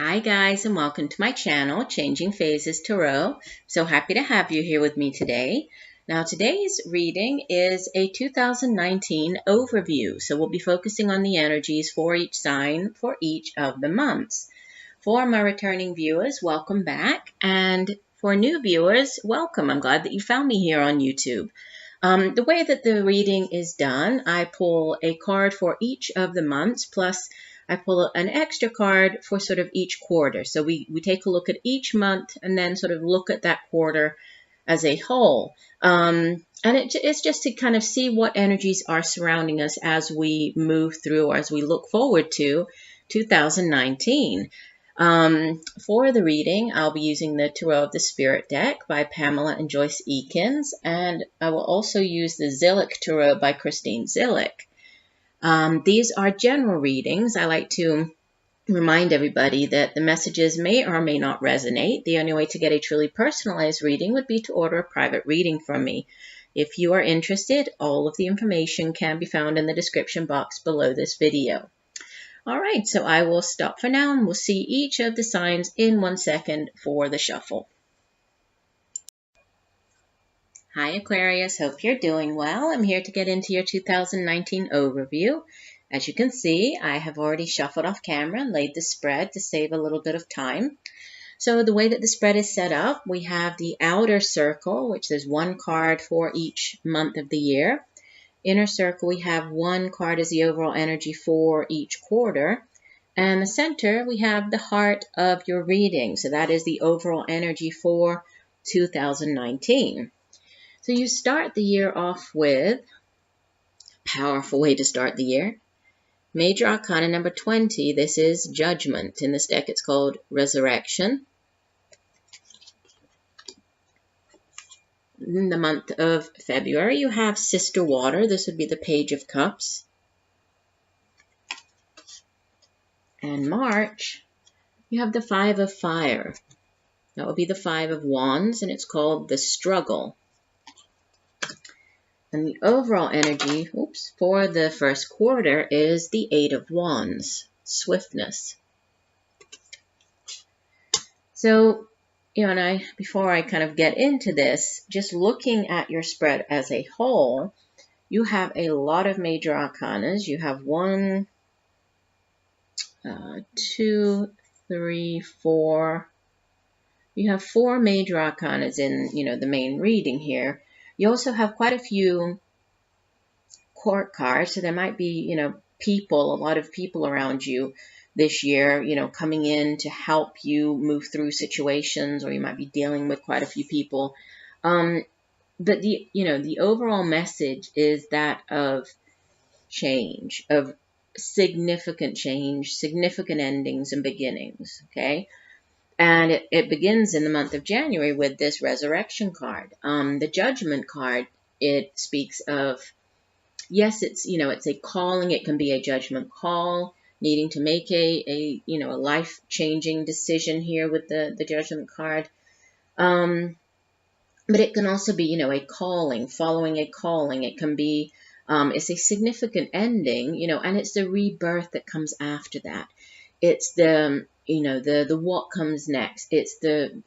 Hi guys, and welcome to my channel, Changing Phases Tarot. So happy to have you here with me today. Now today's reading is a 2019 overview. So we'll be focusing on the energies for each sign for each of the months. For my returning viewers, welcome back. And for new viewers, welcome. I'm glad that you found me here on YouTube. The way that the reading is done, I pull a card for each of the months, plus I pull an extra card for sort of each quarter. So we take a look at each month and then sort of look at that quarter as a whole. And it's just to kind of see what energies are surrounding us as we move through, or as we look forward to 2019. For the reading, I'll be using the Tarot of the Spirit deck by Pamela and Joyce Eakins, and I will also use the Zillich Tarot by Christine Zillich. These are general readings. I like to remind everybody that the messages may or may not resonate. The only way to get a truly personalized reading would be to order a private reading from me. If you are interested, all of the information can be found in the description box below this video. All right, so I will stop for now and we'll see each of the signs in 1 second for the shuffle. Hi Aquarius, hope you're doing well. I'm here to get into your 2019 overview. As you can see, I have already shuffled off camera and laid the spread to save a little bit of time. So the way that the spread is set up, we have the outer circle, which there's one card for each month of the year. Inner circle, we have one card as the overall energy for each quarter. And the center, we have the heart of your reading. So that is the overall energy for 2019. So you start the year off with, powerful way to start the year, Major Arcana number 20. This is Judgment. In this deck, it's called Resurrection. In the month of February, you have Sister Water. This would be the Page of Cups. And March, you have the Five of Fire. That would be the Five of Wands, and it's called The Struggle. And the overall energy, for the first quarter is the Eight of Wands, Swiftness. So, and before I kind of get into this, just looking at your spread as a whole, you have a lot of major arcanas. You have 1, 2, 3, 4. You have 4 major arcanas in, the main reading here. You also have quite a few court cards, so there might be, a lot of people around you this year, coming in to help you move through situations, or you might be dealing with quite a few people. But the overall message is that of change, of significant change, significant endings and beginnings, okay? And it begins in the month of January with this Resurrection card. The Judgment card, it speaks of, yes, it's a calling. It can be a judgment call, needing to make a life-changing decision here with the Judgment card. But it can also be, a calling, following a calling. It can be, it's a significant ending, and it's the rebirth that comes after that. It's the what comes next. It's the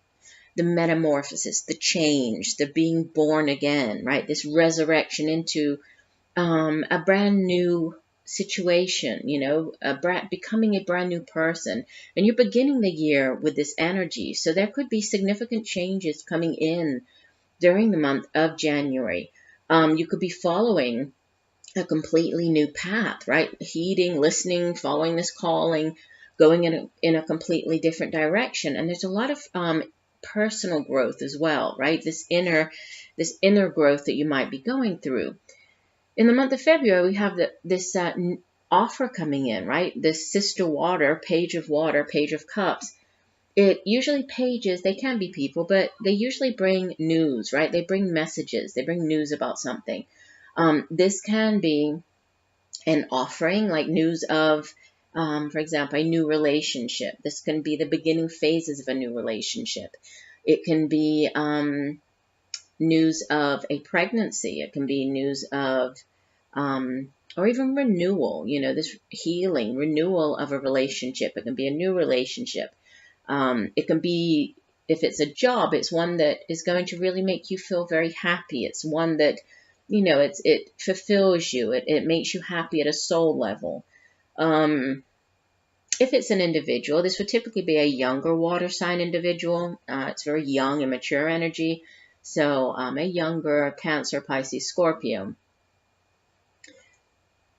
metamorphosis, the change, the being born again, right? This resurrection into a brand new situation, becoming a brand new person. And you're beginning the year with this energy. So there could be significant changes coming in during the month of January. You could be following a completely new path, right? Heeding, listening, following this calling, going in a completely different direction. And there's a lot of personal growth as well, right? This inner growth that you might be going through. In the month of February, we have this offer coming in, right? This Sister Water, Page of Cups. It usually pages, they can be people, but they usually bring news, right? They bring messages. They bring news about something. This can be an offering, like news of, for example, a new relationship. This can be the beginning phases of a new relationship. It can be news of a pregnancy. It can be news of, or even renewal, this healing, renewal of a relationship. It can be a new relationship. It can be, if it's a job, it's one that is going to really make you feel very happy. It's one that, it fulfills you. It makes you happy at a soul level. If it's an individual, this would typically be a younger water sign individual. It's very young and mature energy. So a younger Cancer, Pisces, Scorpio.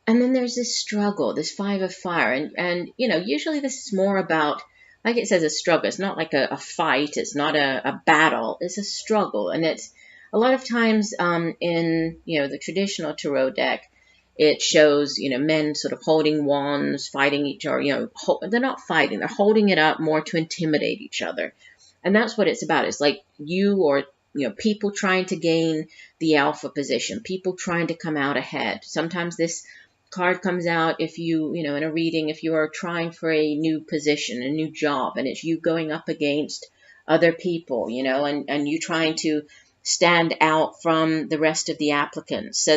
And then there's this struggle, this Five of Fire. And usually this is more about, like it says, a struggle. It's not like a fight. It's not a battle. It's a struggle. And it's a lot of times in, the traditional tarot deck, it shows, men sort of holding wands, fighting each other. They're not fighting. They're holding it up more to intimidate each other. And that's what it's about. It's like you or, people trying to gain the alpha position, people trying to come out ahead. Sometimes this card comes out if you, in a reading, if you are trying for a new position, a new job, and it's you going up against other people, and you trying to stand out from the rest of the applicants. So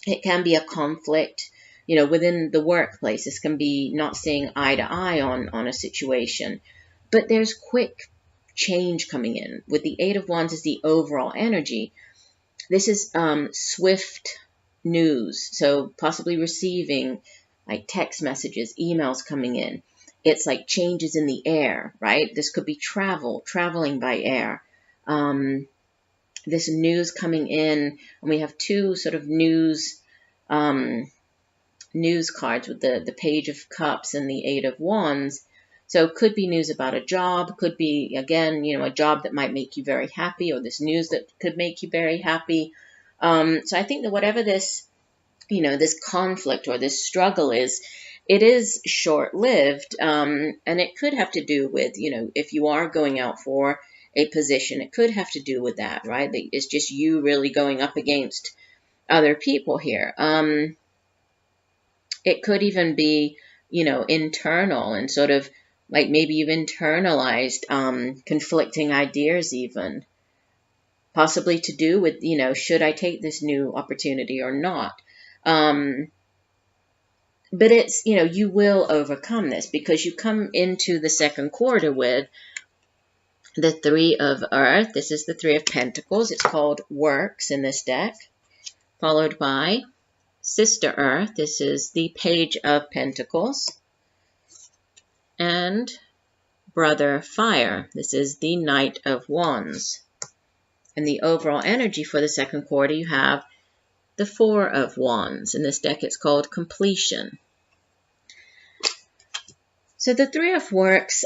it can be a conflict, within the workplace. This can be not seeing eye to eye on a situation, but there's quick change coming in. With the Eight of Wands is the overall energy. This is swift news, so possibly receiving like text messages, emails coming in. It's like changes in the air, right? This could be traveling by air. This news coming in, and we have two sort of news cards with the Page of Cups and the Eight of Wands. So it could be news about a job, could be, again, a job that might make you very happy, or this news that could make you very happy. So I think that whatever this, this conflict or this struggle is, it is short-lived, and it could have to do with, if you are going out for a position, it could have to do with that, right? It's just you really going up against other people here. It could even be, internal and sort of like maybe you've internalized conflicting ideas even. Possibly to do with, should I take this new opportunity or not? But it's, you will overcome this because you come into the second quarter with the Three of Earth. This is the Three of Pentacles. It's called Works in this deck. Followed by Sister Earth. This is the Page of Pentacles. And Brother Fire. This is the Knight of Wands. And the overall energy for the second quarter, you have the Four of Wands. In this deck, it's called Completion. So the Three of Works,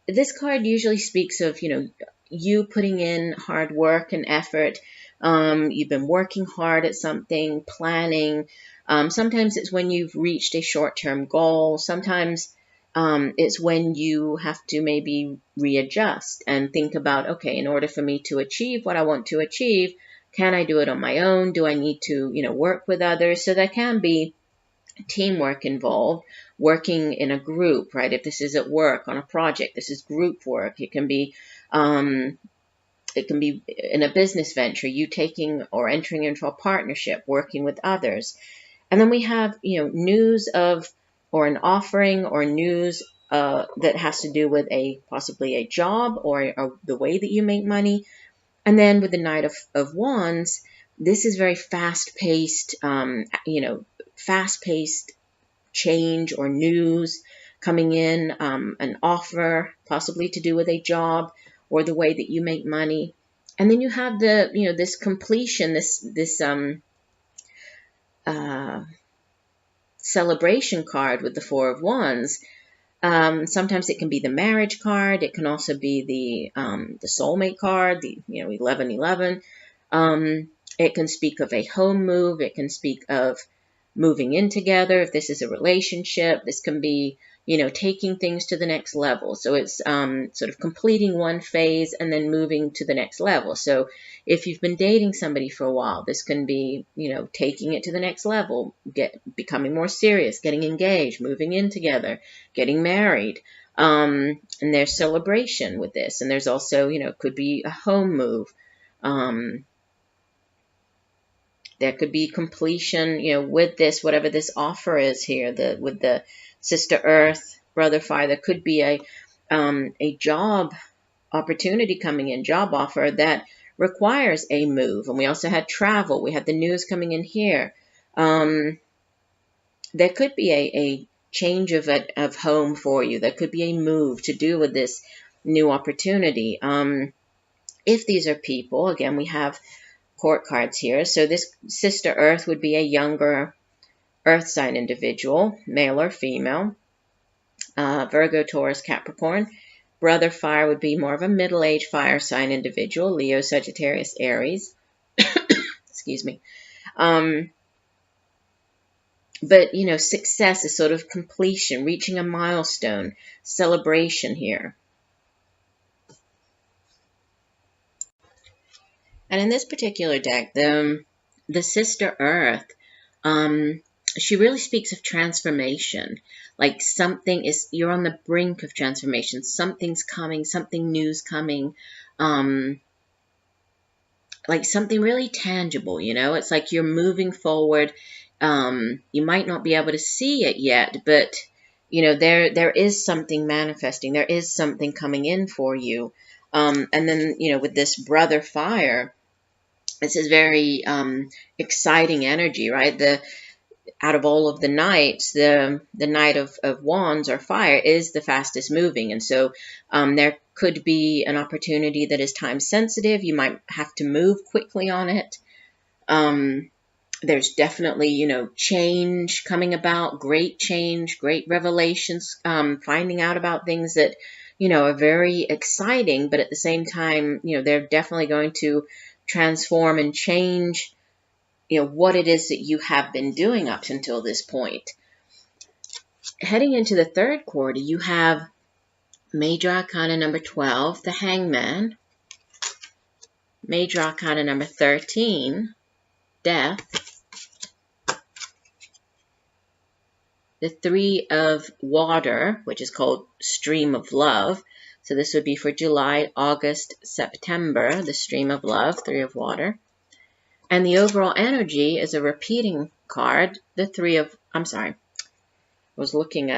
this card usually speaks of, you putting in hard work and effort. You've been working hard at something, planning. Sometimes it's when you've reached a short-term goal. Sometimes it's when you have to maybe readjust and think about, okay, in order for me to achieve what I want to achieve, can I do it on my own? Do I need to, work with others? So there can be teamwork involved, working in a group, right? If this is at work on a project, this is group work. It can be in a business venture, you taking or entering into a partnership, working with others. And then we have, news of, or an offering or news that has to do with possibly a job or the way that you make money. And then with the Knight of Wands, this is very fast-paced, fast-paced change or news coming in, an offer possibly to do with a job or the way that you make money. And then you have this completion, this celebration card with the Four of Wands. Sometimes it can be the marriage card. It can also be the soulmate card, the 1111. It can speak of a home move. It can speak of moving in together. If this is a relationship, this can be, taking things to the next level. So it's sort of completing one phase and then moving to the next level. So if you've been dating somebody for a while, this can be, taking it to the next level, becoming more serious, getting engaged, moving in together, getting married. And there's celebration with this. And there's also, could be a home move. There could be completion, with this, whatever this offer is here, with the Sister Earth brother fire, there could be a job opportunity coming in, job offer that requires a move. And we also had travel. We had the news coming in here. There could be a change of home for you. There could be a move to do with this new opportunity. If these are people, again, we have court cards here. So this sister Earth would be a younger Earth sign individual, male or female. Virgo, Taurus, Capricorn. Brother fire would be more of a middle-aged fire sign individual, Leo, Sagittarius, Aries. Excuse me. But, you know, success is sort of completion, reaching a milestone, celebration here. And in this particular deck, the sister Earth, she really speaks of transformation. Like something is, you're on the brink of transformation. Something's coming, something new's coming. Like something really tangible, you know? It's like you're moving forward. You might not be able to see it yet, but, you know, there is something manifesting. There is something coming in for you. And then, you know, with this brother fire, this is very exciting energy, right? Out of all of the knights, the Knight of Wands or fire is the fastest moving. And so there could be an opportunity that is time sensitive. You might have to move quickly on it. There's definitely, you know, change coming about, great change, great revelations, finding out about things that, you know, are very exciting, but at the same time, you know, they're definitely going to transform and change, you know, what it is that you have been doing up until this point. Heading into the third quarter, you have Major Arcana number 12, the Hangman. Major Arcana number 13, Death. The Three of Water, which is called Stream of Love. So this would be for July, August, September, the Stream of Love, Three of Water. And the overall energy is a repeating card, the Three of, I'm sorry, I was thinking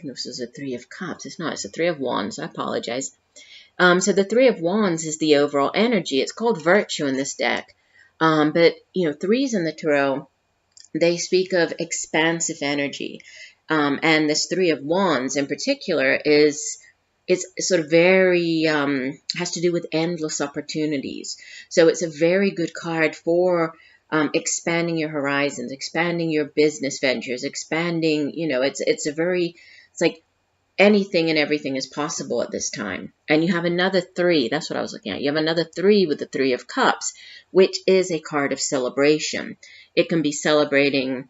this was a Three of Cups. It's not, it's a Three of Wands, I apologize. So the Three of Wands is the overall energy. It's called Virtue in this deck. But, you know, threes in the Tarot, they speak of expansive energy. And this Three of Wands in particular it's sort of very, has to do with endless opportunities. So it's a very good card for expanding your horizons, expanding your business ventures, expanding, you know, it's like anything and everything is possible at this time. And you have another three, that's what I was looking at. You have another three with the Three of Cups, which is a card of celebration. It can be celebrating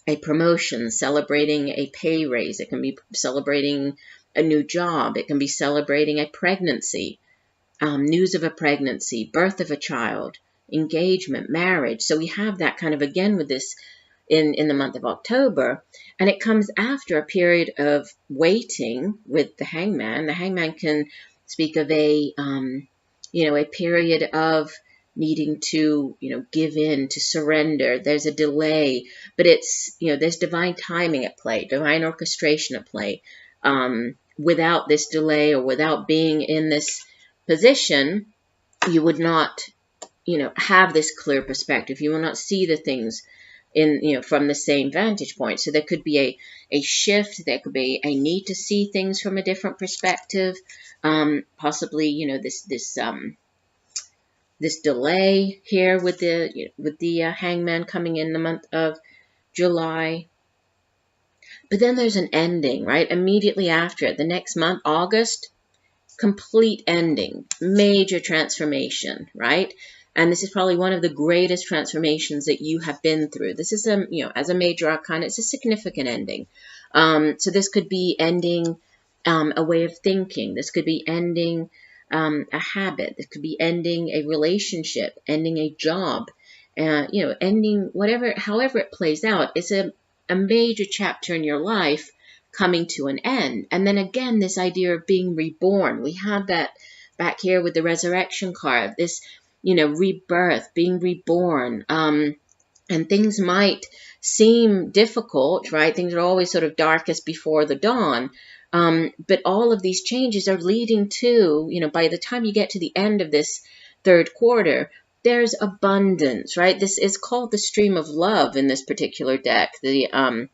a promotion, celebrating a pay raise. It can be celebrating a new job. It can be celebrating a pregnancy, news of a pregnancy, birth of a child, engagement, marriage. So we have that kind of, again, with this in the month of October. And it comes after a period of waiting with the Hangman. The Hangman can speak of a period of needing to, you know, give in, to surrender. There's a delay, but it's, you know, there's divine timing at play, divine orchestration at play. Without this delay or without being in this position, you would not, you know, have this clear perspective. You will not see the things in, you know, from the same vantage point. So there could be a shift. There could be a need to see things from a different perspective. Possibly, you know, this delay here with the Hangman coming in the month of July. But then there's an ending, right? Immediately after it, the next month, August, complete ending, major transformation, right? And this is probably one of the greatest transformations that you have been through. This is as a major arcana, it's a significant ending. So this could be ending a way of thinking. This could be ending a habit. This could be ending a relationship, ending a job, ending however it plays out. It's a major chapter in your life coming to an end. And then again, this idea of being reborn. We have that back here with the resurrection card, this, you know, rebirth, being reborn. and things might seem difficult, right? Things are always sort of darkest before the dawn. But all of these changes are leading to, by the time you get to the end of this third quarter, there's abundance, right? This is called the stream of love in this particular deck, the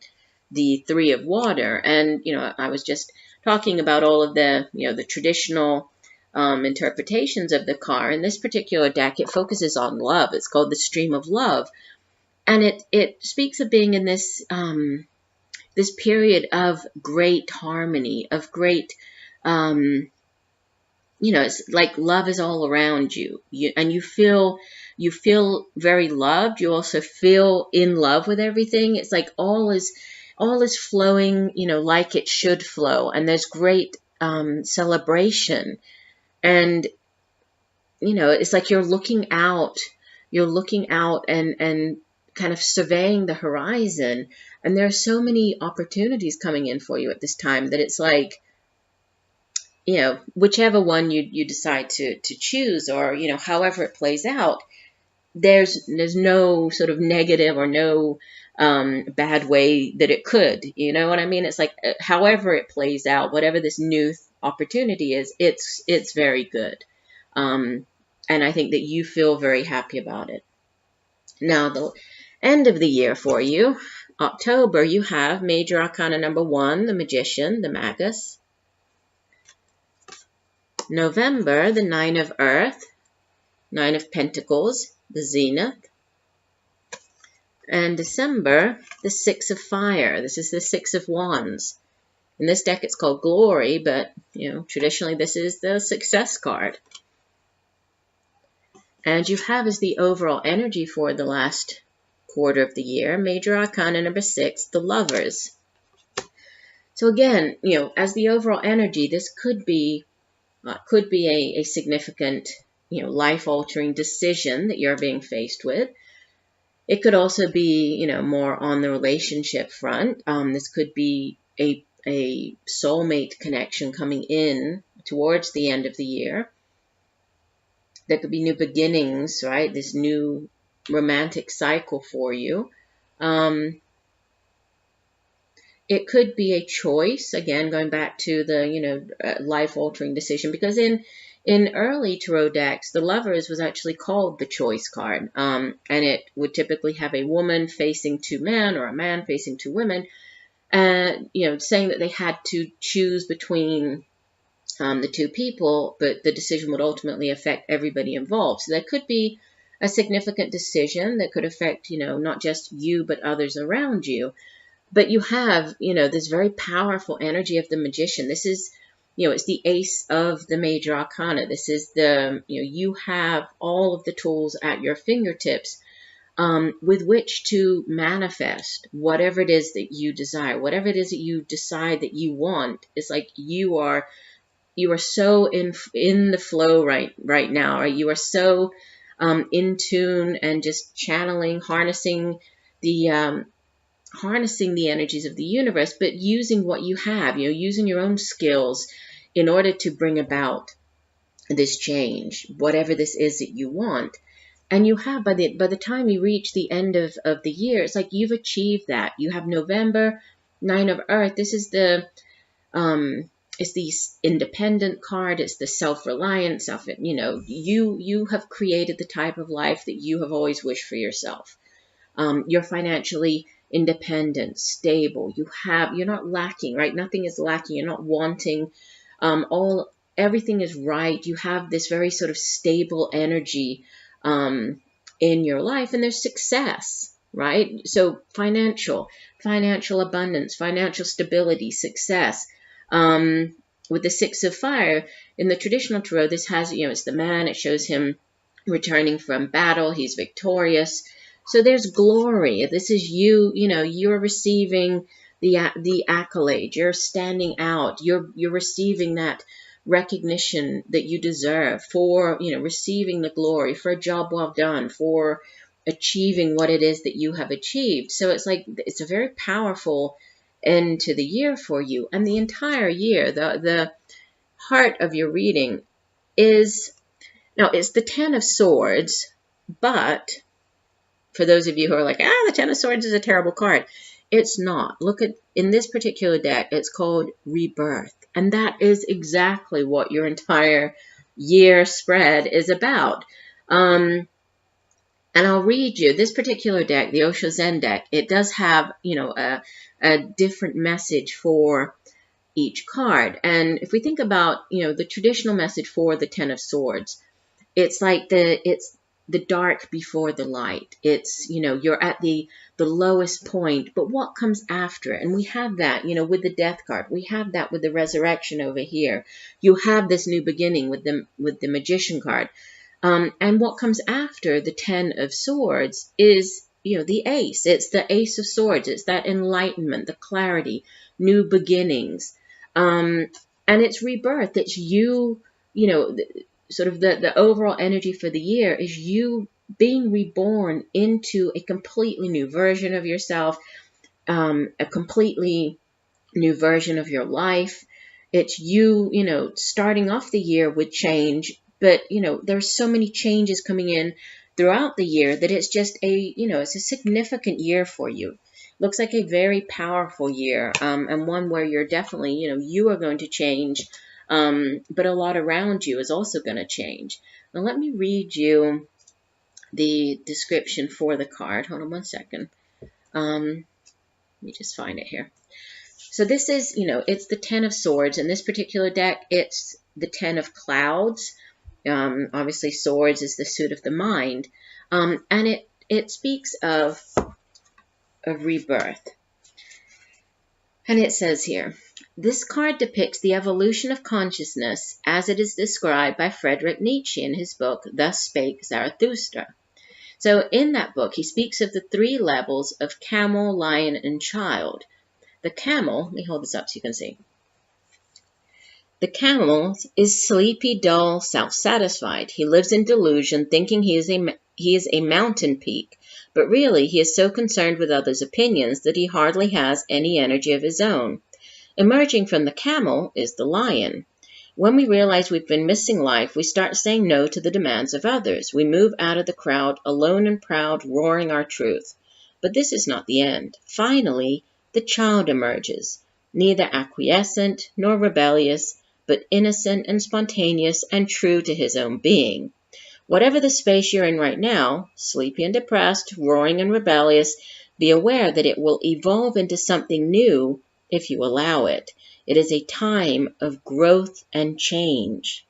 Three of Water. And, I was just talking about all of the, the traditional interpretations of the card. In this particular deck, it focuses on love. It's called the stream of love. And it speaks of being in this this period of great harmony, of great, it's like love is all around you, and you feel very loved. You also feel in love with everything. It's like all is flowing, like it should flow, and there's great celebration, and it's like you're looking out and kind of surveying the horizon, and there are so many opportunities coming in for you at this time that it's like, whichever one you decide to choose, or however it plays out, there's no sort of negative or no bad way that it could. You know what I mean? It's like however it plays out, whatever this new opportunity is, it's very good, and I think that you feel very happy about it. Now, the end of the year for you, October, you have Major Arcana number 1, the Magician, the Magus. November, the Nine of Earth, Nine of Pentacles, the Zenith. And December, the Six of Fire. This is the Six of Wands. In this deck, it's called Glory, but, traditionally this is the Success card. And you have as the overall energy for the last quarter of the year, Major Arcana number 6, the Lovers. So again, as the overall energy, this could be a significant, life-altering decision that you're being faced with. It could also be, more on the relationship front. This could be a soulmate connection coming in towards the end of the year. There could be new beginnings, right? This new romantic cycle for you. It could be a choice, again, going back to the, life-altering decision, because in early tarot decks, the Lovers was actually called the choice card, and it would typically have a woman facing two men or a man facing two women, saying that they had to choose between the two people, but the decision would ultimately affect everybody involved. So there could be a significant decision that could affect, not just you, but others around you. But you have, this very powerful energy of the Magician. This is, it's the ace of the Major Arcana. This is the, you have all of the tools at your fingertips with which to manifest whatever it is that you desire, whatever it is that you decide that you want. It's like you are so in the flow right now, right? You are so in tune and just channeling, harnessing the energies of the universe, but using what you have, using your own skills in order to bring about this change, whatever this is that you want. And you have, by the time you reach the end of the year, it's like you've achieved that. You have November, Nine of Earth. This is it's the independent card. It's the self-reliant self. You have created the type of life that you have always wished for yourself. You're financially independent, stable. You're not lacking, right? Nothing is lacking. You're not wanting. Everything is right. You have this very sort of stable energy in your life, and there's success, right? So financial abundance, financial stability, success. With the Six of Fire in the traditional tarot, this has, it's the man. It shows him returning from battle. He's victorious. So there's glory. This is you. You're receiving the accolade. You're standing out. You're receiving that recognition that you deserve for, receiving the glory, for a job well done, for achieving what it is that you have achieved. So it's like, it's a very powerful end to the year for you. And the entire year, the heart of your reading is, now it's the Ten of Swords, but for those of you who are like, the Ten of Swords is a terrible card. It's not. Look at, in this particular deck, it's called Rebirth. And that is exactly what your entire year spread is about. And I'll read you this particular deck, the Osho Zen deck. It does have, a different message for each card. And if we think about, the traditional message for the Ten of Swords, it's like it's the dark before the light. It's, you're at the lowest point, but what comes after? And we have that, with the Death card. We have that with the Resurrection over here. You have this new beginning with the Magician card. And what comes after the Ten of Swords is, the Ace. It's the Ace of Swords. It's that enlightenment, the clarity, new beginnings. And it's rebirth. It's you, sort of the overall energy for the year is you being reborn into a completely new version of yourself, a completely new version of your life. It's you, starting off the year with change, but, there's so many changes coming in throughout the year that it's just it's a significant year for you. Looks like a very powerful year, and one where you're definitely, you are going to change, but a lot around you is also going to change. Now, let me read you the description for the card. Hold on one second. Let me just find it here. So this is, it's the Ten of Swords. In this particular deck, it's the Ten of Clouds. Obviously, swords is the suit of the mind. And it speaks of rebirth. And it says here, this card depicts the evolution of consciousness as it is described by Friedrich Nietzsche in his book, Thus Spake Zarathustra. So in that book, he speaks of the three levels of camel, lion, and child. The camel, let me hold this up so you can see. The camel is sleepy, dull, self-satisfied. He lives in delusion, thinking he is a mountain peak, but really he is so concerned with others' opinions that he hardly has any energy of his own. Emerging from the camel is the lion. When we realize we've been missing life, we start saying no to the demands of others. We move out of the crowd, alone and proud, roaring our truth. But this is not the end. Finally, the child emerges, neither acquiescent nor rebellious, but innocent and spontaneous and true to his own being. Whatever the space you're in right now, sleepy and depressed, roaring and rebellious, be aware that it will evolve into something new if you allow it. It is a time of growth and change.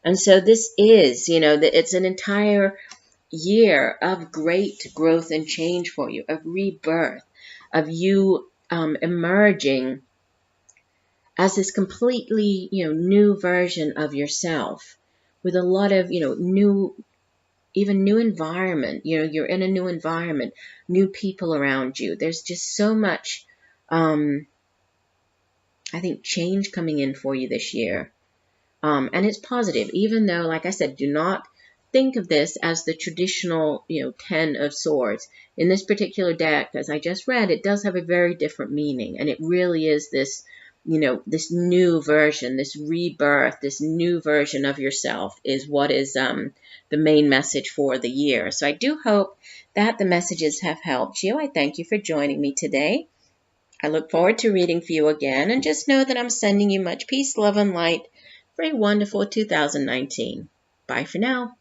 And so this is, it's an entire year of great growth and change for you, of rebirth, of you emerging as this completely, new version of yourself with a lot of, new environment. You're in a new environment, new people around you. There's just so much, I think, change coming in for you this year. And it's positive, even though, like I said, do not think of this as the traditional, Ten of Swords. In this particular deck, as I just read, it does have a very different meaning. And it really is this, this new version, this rebirth, this new version of yourself is what is the main message for the year. So I do hope that the messages have helped you. I thank you for joining me today. I look forward to reading for you again, and just know that I'm sending you much peace, love, and light for a wonderful 2019. Bye for now.